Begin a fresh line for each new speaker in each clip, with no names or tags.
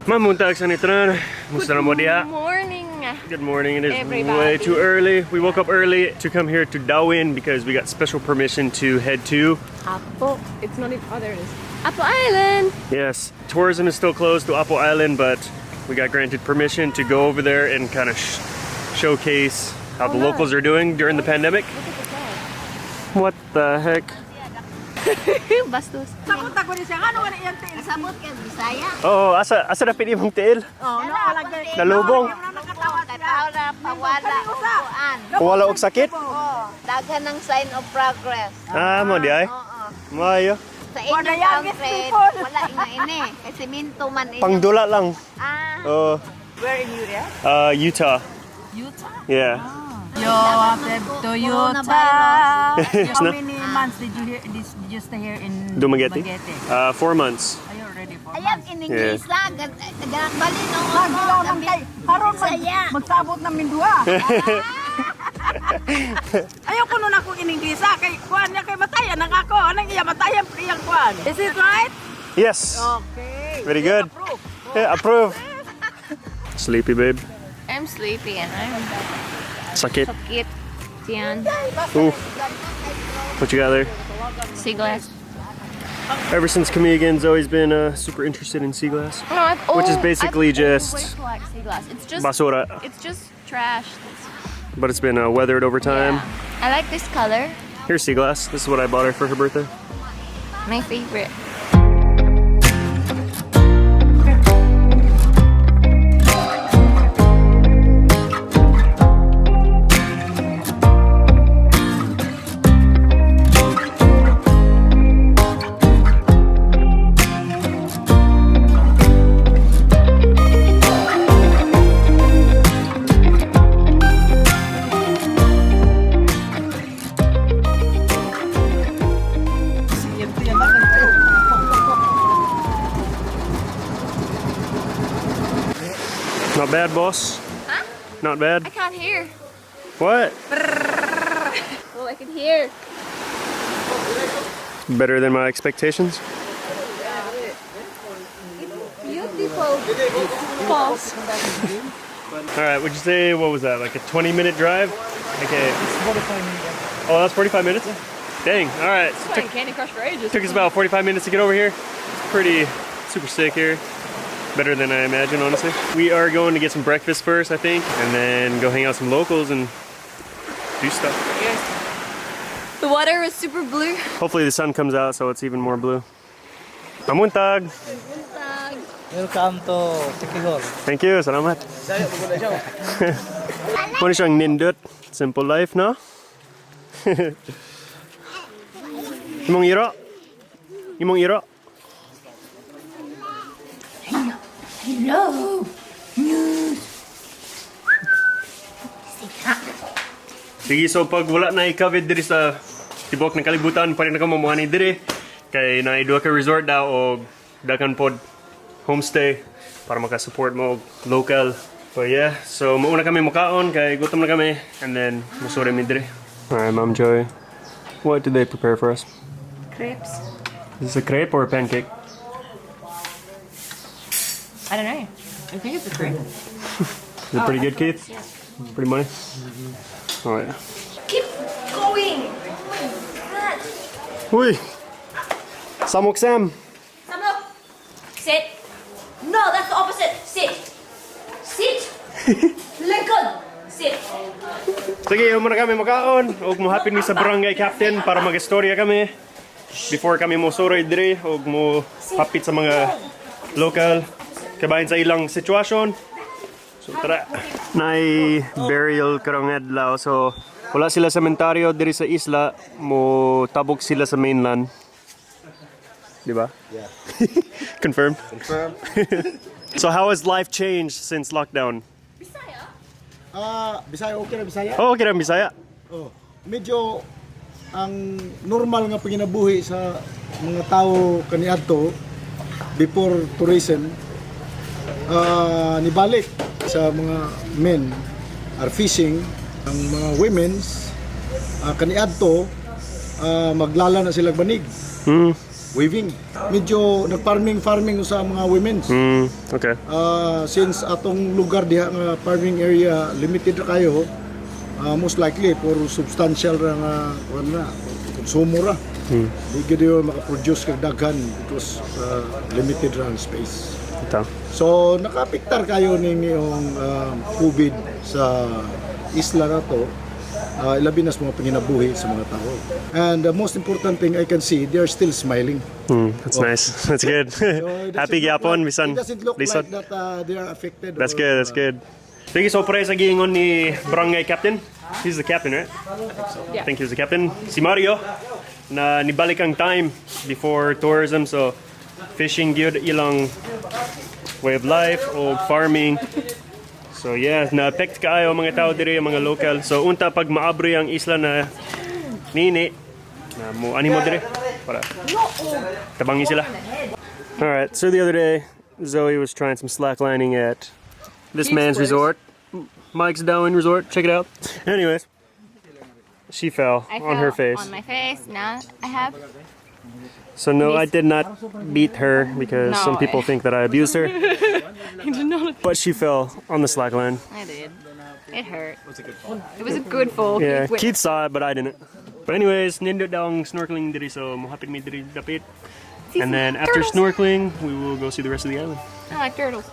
Mamuntag sa nitran. Musta na mo diha?
Good morning.
Good morning. It is
Everybody.
way too early. We woke up early to come here to Darwin because we got special permission to head to.
Apo. It's not even. Oh, there it is. Apo Island.
Yes, tourism is still closed to Apo Island, but we got granted permission to go over there and kind of showcase how the locals are doing during the pandemic. What the heck?
Bastos.
Sabot ako ni siya. Ano wala iyang tiil? Sabot ka, Bisaya.
Oh, asa na pili mong tiil?
Oh, no, lagay.
Nalubong.
Kataw na pawala o kuan.
Wala og sakit?
Oh, daghan ng sign of progress.
Ah, mo di ay?
Oo.
Mayo.
Sa inyong country, wala nga ini. Kasi minto man ini.
Pangdula lang.
Ah,
Oh,
Where in Utah?
Utah.
Utah?
Yeah.
Yo, after Toyota.
Yes,
How
no?
many months did you stay here in
Dumaguete? 4 months.
Are you already 4
ayan
months?
in-English na. Bali no.
Haron magsabot na mindua. Ayaw ko nun ako in-Englisa. Kay kuan niya kay matayan ang ako. Anong iya matayan priyang kuan. Is it right?
Yes.
Okay.
Very good.
Approve.
Yeah, approve. Sleepy, babe.
I'm sleepy and I'm
Sakit.
sakit. Yan.
Ooh. What you got there?
Sea glass.
Ever since Kamigan's always been super interested in sea glass.
No,
Which is basically
I've
just
always liked sea glass. It's just
basura,
It's just trash.
but it's been weathered over time.
Yeah. I like this color.
Here's sea glass. This is what I bought her for her birthday.
My favorite.
Not bad, boss.
Huh?
Not bad.
I can't hear.
What?
Oh, I can hear.
Better than my expectations.
Beautiful. False.
All right, would you say, what was that, like a 20-minute drive? Okay. It's 45 minutes. Oh, that's 45 minutes? Dang, all right. So
Playing Candy Crush for ages.
took us about 45 minutes to get over here. It's pretty super sick here. Better than I imagined, honestly. We are going to get some breakfast first, I think, and then go hang out with some locals and do stuff.
The water was super blue.
Hopefully the sun comes out so it's even more blue. Pamuntag!
Welcome to Sikihor.
Thank you, salamat. Muna siyang nindot. Simple life, no? Imong iro? Imong iro?
Hilaw. News.
Sige, so pag wala na i-COVID diri sa tibok ng kalibutan, pa rin ako mamuhani diri. Kay naidua ka resort daw o dakan pod homestay para makasupport mo local. So yeah, so mauna kami mukaon kay gutom na kami and then musore mi diri. Alright, Ma'am Joy. What did they prepare for us?
Crepes.
Is this a crepe or a pancake?
I don't know. I think it's a crepe.
Is it pretty good, Keith? Pretty money? Oh yeah.
Keep going. Oh my god.
Uy! Samok Sam!
Samok. Sit. No, that's the opposite. Sit. Sit. Likod. Sit.
Sige, umuna kami makaon. Huwag mo hapin mi sa barangay captain para mag-istorya kami. Before kami mo soroy diri, huwag mo hapit sa mga local. Kabahin sa ilang sitwasyon. So tara. Nay burial karong adlaw. So wala sila sementaryo diri sa isla. Mo tabok sila sa mainland. Di ba?
Yeah.
Confirmed?
Confirm.
So how has life changed since lockdown?
Bisaya.
Bisaya, okay na Bisaya?
Oh, okay na, Bisaya.
Oh, medyo ang normal nga panginabuhi sa mga tao kaniadto before tourism nibalik sa mga men are fishing, ang mga women's kaniadto maglala na sila banig. weaving. Medyo nag-farming sa mga women's.
Okay.
Since atong lugar diha nga farming area limited ra kayo, most likely puro substantial ra nga konsumo ra. Di gid maka-produce kag daghan because limited ra ang space.
Ito.
So nakapiktar kayo ning yung COVID sa isla na to. Ilabi na sa mga panginabuhi sa mga tao. And the most important thing I can see, they are still smiling.
That's nice. That's good. Happy gyapon, bisan.
It doesn't look
lisod.
like that they are affected.
That's good, that's good. Sige, so pare sa giingon ni Barangay Captain. He's the captain, right? I think he's the captain. Si Mario, na nibalik ang time before tourism, so fishing gyud ilang way of life o farming. So yeah, na-affect kaayo mga tao diri, mga local. So unta pag maabri ang isla na nini, na mo animo diri para tabangi sila. Alright, so the other day, Zoe was trying some slacklining at this man's resort. Mike's Darwin Resort, check it out. Anyways, she fell
I
on
fell
her face.
On my face. Now I have.
So no, I did not beat her because some people think that I abused her. But she fell on the slackline.
I did. It hurt. It was a good fall.
Yeah, Keith saw it, but I didn't. But anyways, nindot daw ang snorkeling diri, so mohapit mi diri dapit. And then after snorkeling, we will go see the rest of the island.
I like turtles.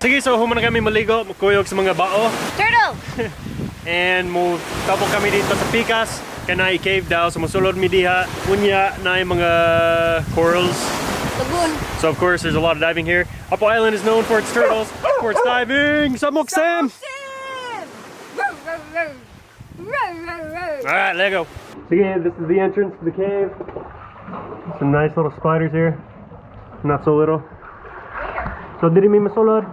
Sige, so human na kami maligo, magkuyog sa mga bao.
Turtle!
And mo tapok kami dito sa Pikas. Kanay cave daw, so mosulod mi diha. Unya na yung mga corals.
Lagoon.
So of course there's a lot of diving here. Apo Island is known for its turtles, for its diving. Samok Sam! Alright, let's go. Sige, this is the entrance to the cave. Some nice little spiders here. Not so little. So diri mi masulod.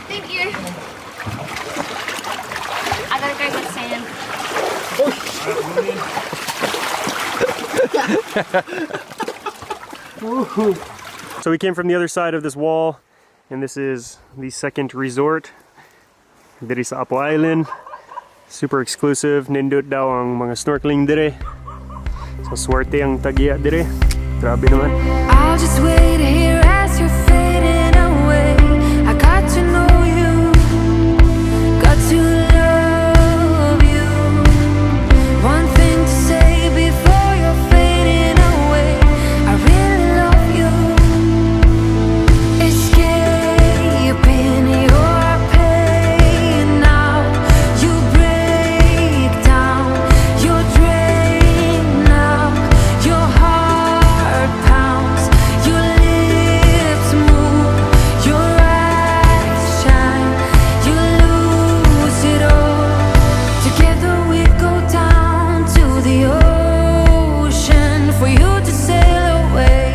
Thank you. I gotta go get sand.
So we came from the other side of this wall, and this is the second resort. Diri sa Apo Island. Super exclusive. Nindot daw ang mga snorkeling dire. So swerte ang tagya dire. Grabe naman.
I'll just wait here as you're fading away. I got to know you, got to love you. One thing to say before you're fading away. I really love you. Escaping your pain now. You break down. You're drained now. Your heart pounds. Your lips move. Your eyes shine. You lose it all. Together we go down to the ocean for you to sail away.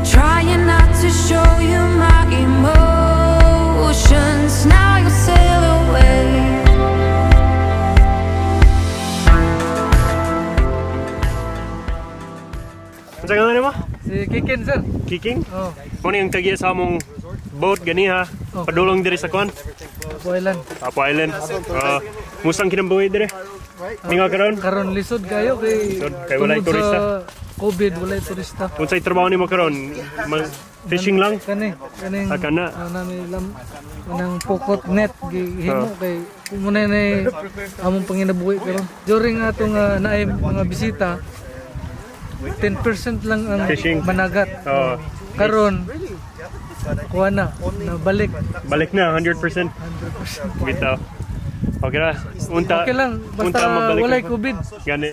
Trying not to show you my emotions. Now you sail away.
Unsa nga nimo?
Si Kikin, sir.
Kiking?
Oh,
Ano yung tagya sa among boat ganiha? Padulong dire sa kwan?
Apo Island.
Apo Island. Musang kinambuhi dire. Ninga karon?
Karon lisod kayo kay
Lisod, kay walay
tungod
turista.
sa COVID, walay turista.
Unsay trabaho nimo karon? Fishing lang?
Kani
Kana.
nami lam kanang pokot net gihimo kay muna na among panginabuhi karon. During atong naay mga bisita 10% lang ang
Fishing.
managat.
Oo.
Karon kuha na balik
Balik na, 100%.
100%.
Bitaw. Okay na. Unta.
Okay lang basta
mabalik
walay
na.
COVID.
Gani.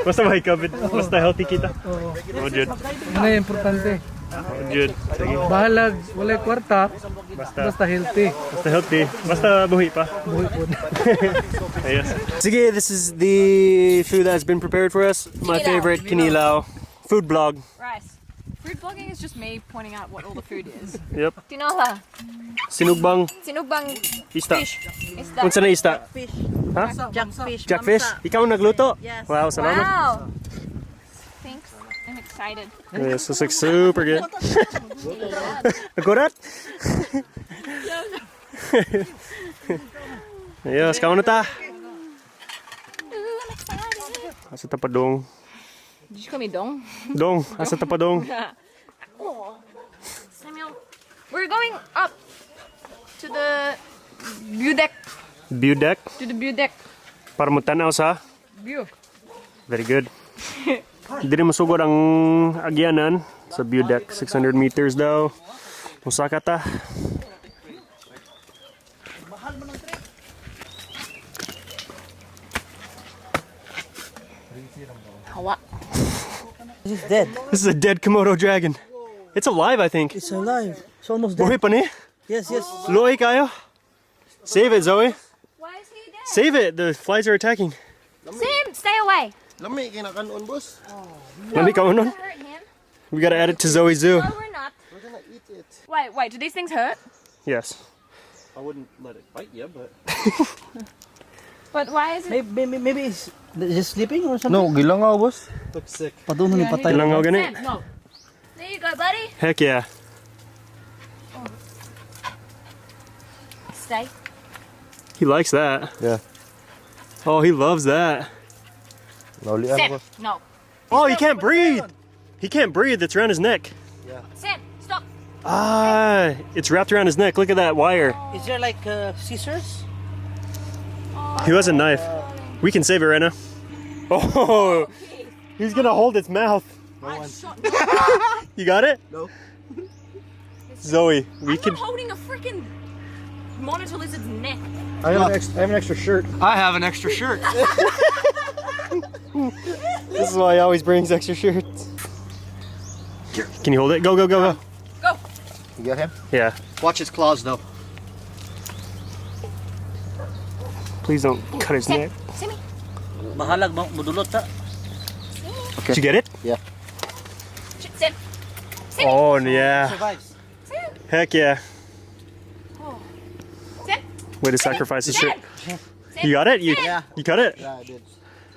Basta may COVID. Basta healthy kita.
Oo.
Oh, Jud.
Ano yung importante?
Oh, Jud. Sige.
Bahalag walay kwarta
Basta.
basta healthy.
Basta healthy. Basta buhi pa.
Buhi po.
Yes. Sige, this is the food that has been prepared for us. My favorite, Kinilaw. Food blog.
Rice. Food blogging is just me pointing out what all the food is.
Yep.
Tinola.
Sinugbang
Sinugbang
ista.
fish. Isda.
Unsa na ista?
Fish.
Ha?
Jackfish.
Jackfish? Ikaw nagluto?
Yes.
Wow, salamat.
Wow. Thanks. I'm excited.
Yes, this looks super good. Akurat? Yes, kaon na ta. Asa ta pa dong?
Did you call me Dong?
Dong, asa ta pa dong?
Samuel. We're going up to the view deck.
View deck
To the view deck.
para mo tanaw sa.
View.
Very good. Dili masugod ang agyanan sa view deck. 600 meters daw. Musaka ta.
Hawa.
It's dead.
This is a dead Komodo dragon. It's alive, I think.
It's alive. It's almost dead.
Buhay pa ni?
Yes, yes.
Luoy kayo. Save it, Zoe.
Why is he dead?
Save it. The flies are attacking.
Sam, stay away.
Lami kinakanon boss.
Lami ka unon.
Hurt him.
We gotta add it to Zoe's zoo.
No, we're not. We're gonna eat it. Wait, do these things hurt?
Yes.
I wouldn't let it bite you, but
But why is it?
Maybe it's just sleeping or something.
no, gilangaw boss.
Looks sick. Paduno ni patay.
Langaw gani?
Sam, no. There you go, buddy.
Heck yeah.
Stay.
He likes that.
Yeah.
Oh, he loves that.
Sam, no.
Oh, he can't breathe. He can't breathe. It's around his neck.
Sam, stop.
Ah, it's wrapped around his neck. Look at that wire.
Is there like scissors?
He has a knife. We can save it right now. Oh, he's gonna hold its mouth. You got it?
No.
Zoe, we
I'm
can.
not holding a freaking monitor lizard's neck.
I have an extra shirt.
I have an extra shirt.
This is why he always brings extra shirts. Here, can you hold it? Go, go, go, go.
Go.
You got him?
Yeah.
Watch his claws though.
Please don't cut his neck.
Sammy.
Bahalag mudulot ta.
Did you get it?
Sam.
Oh, yeah.
Survives.
Heck yeah.
Sam.
Way to sacrifice his shirt.
Sam.
You got it? You cut it?
Yeah, I did.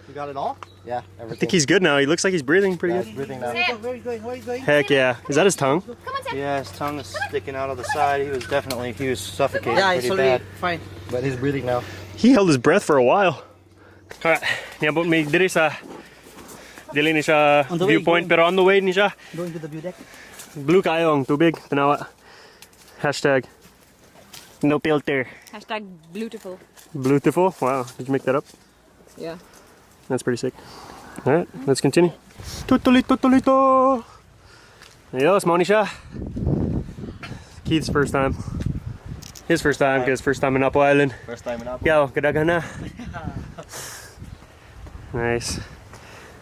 You got it all? Yeah,
I
everything.
think he's good now. He looks like he's breathing pretty good.
breathing now.
Sam.
Where are you going? Where are you going?
Heck yeah. Is that his tongue?
Come on, Sam.
Yeah, his tongue is sticking out of the side. He was suffocating
Yeah, it's
pretty
already
bad.
fine.
But he's breathing now.
He held his breath for a while. Alright. Niabot may diri sa dili ni siya
On the way,
viewpoint
going.
pero on the way ni siya.
Going to the view deck.
Blue kayo ang tubig. Tanawa. Hashtag no filter.
Hashtag beautiful.
Beautiful. Wow. Did you make that up?
Yeah.
That's pretty sick. Alright, let's continue. Tutulito, tulito. Ayos, mo ni siya. Keith's first time. His first time, because first time in Apo Island.
First time in Apo.
Yo, kadagan na. Nice.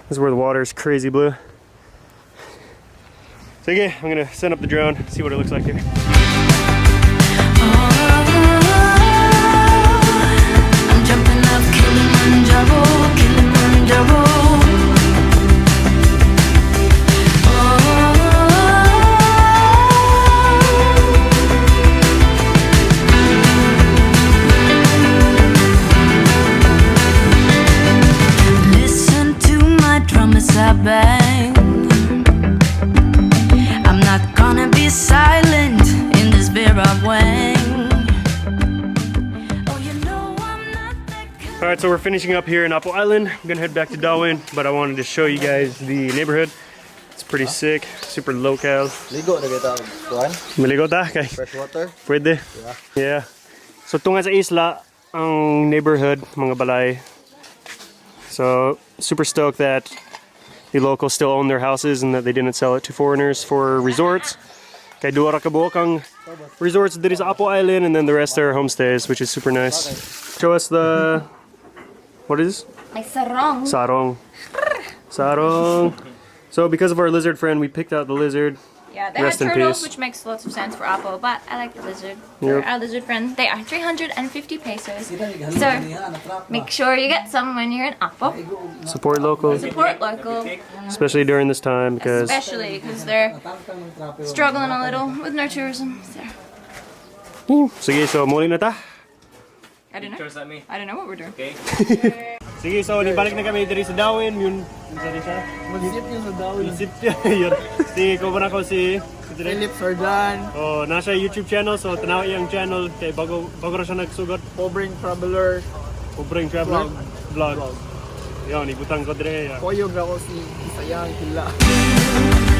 This is where the water is crazy blue. Sige, I'm gonna send up the drone, see what it looks like here.
I'm jumping up Kilimanjaro, Kilimanjaro. Listen to my drum as I bang. I'm not gonna be silent in this vera wang. Oh, you know I'm not that kind.
Alright, so we're finishing up here in Apo Island. I'm gonna head back to Darwin, but I wanted to show you guys the neighborhood. It's pretty sick, super local.
Ligo na kita. Kuan?
Maligo ta kay.
Fresh water?
Pwede. Yeah. So tunga sa isla ang neighborhood, mga balay. So super stoked that the locals still own their houses and that they didn't sell it to foreigners for resorts. Kay duwa ra ka buok ang resorts diri sa Apo Island, and then the rest are homestays, which is super nice. Show us the what is this?
My sarong.
Sarong. Sarong. So because of our lizard friend, we picked out the lizard.
Yeah, they
Rest
have
in
turtles,
peace.
which makes lots of sense for Apo, but I like the lizard.
Yep.
For our lizard friend, they are 350 pesos. So make sure you get some when you're in Apo.
Support local,
Support local,
especially during this time because
especially because they're struggling a little with no tourism. So
sige, so muli na ta.
I don't know. I don't know what we're doing.
Sige, so nibalik na kami diri sa Darwin. Yun sa siya.
Mag-isip yun sa Darwin.
Isip yun. Si ko na ko si
Philip Sardan,
oh, nasa YouTube channel, so tanaw iyang channel kay bago ra siya nagsugot.
Pobring Traveler,
Ubring travel vlog. Yan, ibutang ko dire.
Koyog ako si Bisayang, Hilaw.